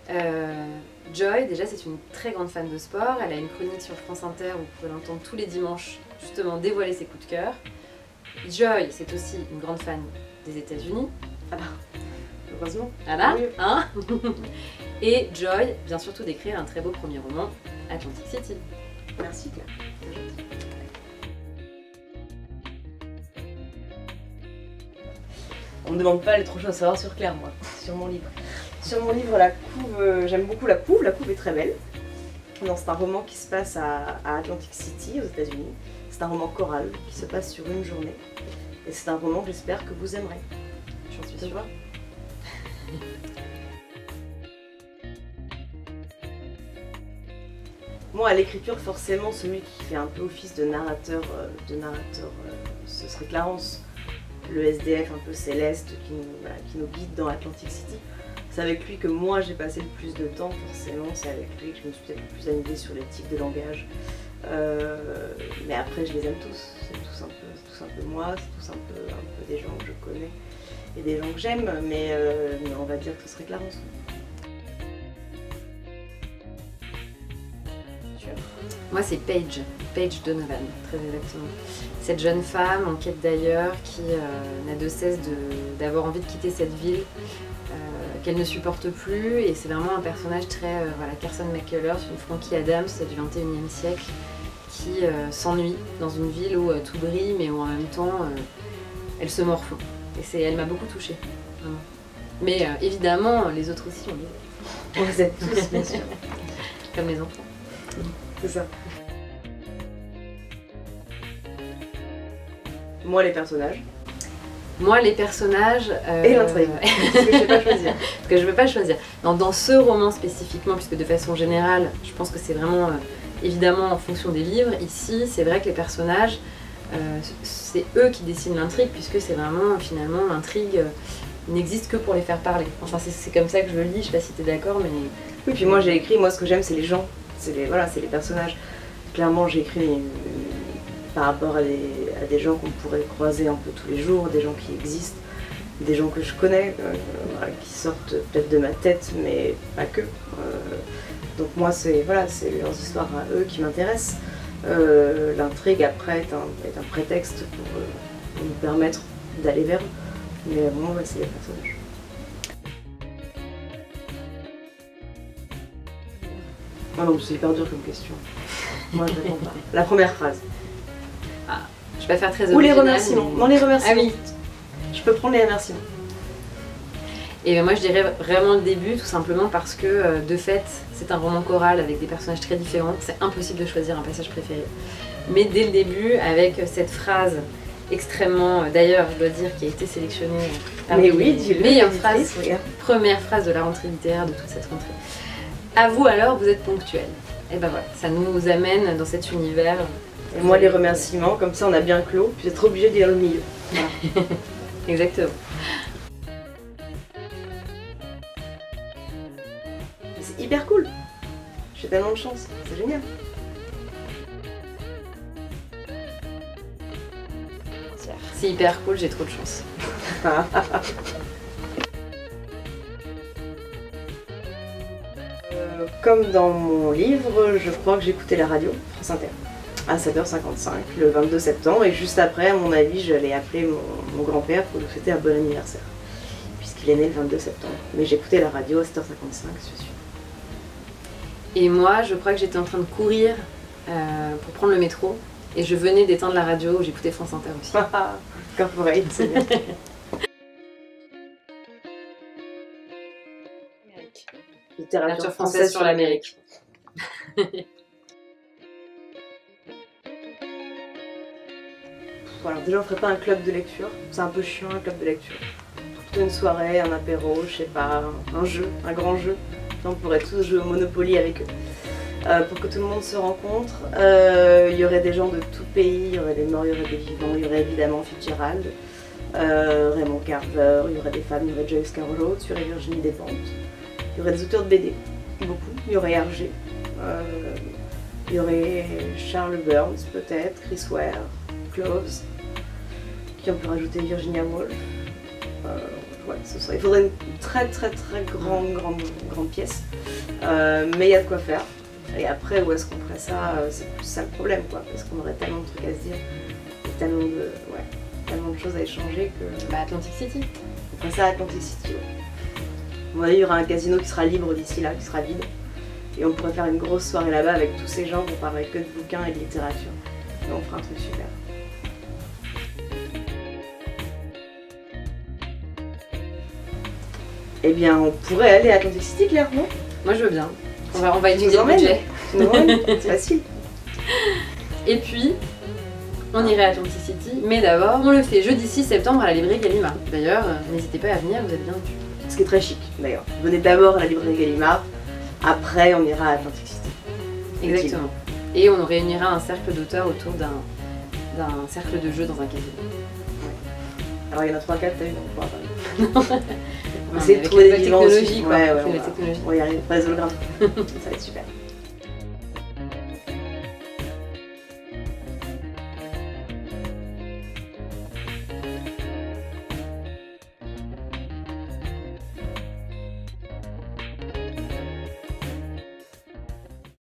Joy, déjà c'est une très grande fan de sport, elle a une chronique sur France Inter où vous pouvez l'entendre tous les dimanches, justement dévoiler ses coups de cœur. Joy, c'est aussi une grande fan des États-Unis. Ah bah, heureusement. Voilà, Oui. hein. Et Joy vient surtout d'écrire un très beau premier roman, Atlantic City. Merci Claire, c'est gentil. On me demande pas les trop choses à savoir sur Claire, moi, sur mon livre. Sur mon livre, la couve, j'aime beaucoup la couve est très belle. Non, c'est un roman qui se passe à Atlantic City, aux États-Unis. C'est un roman choral qui se passe sur une journée. Et c'est un roman que j'espère que vous aimerez. J'en suis sûre. Moi, à l'écriture, forcément, celui qui fait un peu office de narrateur, ce serait Clarence, le SDF un peu céleste qui nous guide dans Atlantic City. C'est avec lui que moi j'ai passé le plus de temps, forcément, c'est avec lui que je me suis peut-être le plus amusée sur les types de langage. Mais après, je les aime tous, c'est tous un peu moi, c'est tous un peu des gens que je connais et des gens que j'aime, mais on va dire que ce serait Clarence. Moi c'est Paige Donovan, très exactement. Cette jeune femme en quête d'ailleurs qui n'a de cesse d'avoir envie de quitter cette ville qu'elle ne supporte plus, et c'est vraiment un personnage très voilà, Carson McCullers, une Frankie Adams du 21e siècle qui s'ennuie dans une ville où tout brille mais où en même temps elle se morfond. Et elle m'a beaucoup touchée, vraiment. Mais évidemment les autres aussi on les aime tous, bien sûr. Comme les enfants. C'est ça. Moi, les personnages. Moi, les personnages... Et l'intrigue, parce que je ne sais pas choisir. Parce que je ne veux pas choisir. Dans ce roman spécifiquement, puisque de façon générale, je pense que c'est vraiment, évidemment, en fonction des livres. Ici, c'est vrai que les personnages, c'est eux qui dessinent l'intrigue, puisque c'est vraiment, finalement, l'intrigue n'existe que pour les faire parler. Enfin, c'est comme ça que je le lis, je ne sais pas si tu es d'accord, mais... Oui, puis moi, j'ai écrit, moi, ce que j'aime, c'est les gens. C'est les personnages. Clairement, j'ai écrit par rapport à des gens qu'on pourrait croiser un peu tous les jours, des gens qui existent, des gens que je connais, qui sortent peut-être de ma tête, mais pas que. Donc moi, c'est leurs histoires à eux qui m'intéressent. L'intrigue, après, est un prétexte pour nous permettre d'aller vers eux. Mais moi, ouais, c'est les personnages. Oh non, c'est hyper dur comme question. Moi, je réponds pas. La première phrase. Ah, je vais pas faire très ou les original, remerciements. mais... Non, les remerciements. Ah oui. Je peux prendre les remerciements. Et moi, je dirais vraiment le début, tout simplement parce que, de fait, c'est un roman choral avec des personnages très différents. C'est impossible de choisir un passage préféré. Mais dès le début, avec cette phrase extrêmement, d'ailleurs, je dois dire, qui a été sélectionnée parmi les meilleures phrases, première phrase de la rentrée littéraire de toute cette rentrée. À vous alors, vous êtes ponctuel. Et ben voilà, ça nous amène dans cet univers. Et moi, les remerciements, comme ça on a bien clos, puis être obligé de lire le milieu. Voilà. Exactement. C'est hyper cool. J'ai tellement de chance, c'est génial. C'est hyper cool, j'ai trop de chance. Comme dans mon livre, je crois que j'écoutais la radio, France Inter, à 7h55, le 22 septembre, et juste après, à mon avis, j'allais appeler mon grand-père pour lui souhaiter un bon anniversaire, puisqu'il est né le 22 septembre. Mais j'écoutais la radio à 7h55, c'est sûr. Et moi, je crois que j'étais en train de courir pour prendre le métro, et je venais d'éteindre la radio, j'écoutais France Inter aussi. Corporate, c'est bien. Littérature française sur l'Amérique. Alors déjà on ferait pas un club de lecture, c'est un peu chiant un club de lecture. Plutôt une soirée, un apéro, je sais pas, un jeu, un grand jeu. On pourrait tous jouer au Monopoly avec eux. Pour que tout le monde se rencontre, il y aurait des gens de tout pays, il y aurait des morts, il y aurait des vivants, il y aurait évidemment Fitzgerald, Raymond Carver, il y aurait des femmes, il y aurait Joyce Carol Oates, il y aurait Virginie Despentes. Il y aurait des auteurs de BD, beaucoup. Il y aurait Hergé, il y aurait Charles Burns peut-être, Chris Ware, Cloves, qui on peut rajouter Virginia Woolf. ouais, il faudrait une très grande pièce. Mais il y a de quoi faire. Et après, où est-ce qu'on ferait ça? C'est plus ça le problème, quoi. Parce qu'on aurait tellement de trucs à se dire, et tellement de choses à échanger que... Bah, Atlantic City. On ferait ça à Atlantic City, ouais. À mon avis, il y aura un casino qui sera libre d'ici là, qui sera vide. Et on pourrait faire une grosse soirée là-bas avec tous ces gens qui parleraient que de bouquins et de littérature. Et on fera un truc super. Eh bien, on pourrait aller à Atlantic City, Claire, non? Moi je veux bien. On va étudier le emmènes budget. Tu nous emmènes? C'est facile. Et puis, on irait à Atlantic City, mais d'abord, on le fait jeudi 6 septembre à la librairie Gallimard. D'ailleurs, n'hésitez pas à venir, vous êtes bien vus. Ce qui est très chic, d'ailleurs. Venez d'abord à la librairie Gallimard, après on ira à Atlantic City. Exactement. Et on réunira un cercle d'auteurs autour d'un cercle de jeu dans un casino. Ouais. Alors il y en a 3-4, t'as vu, donc on pourra parler. On va essayer de Avec trouver la des vivants aussi. technologie, quoi. Ouais, Avec on la technologie. va y arriver, pas les hologrammes. Ça va être super.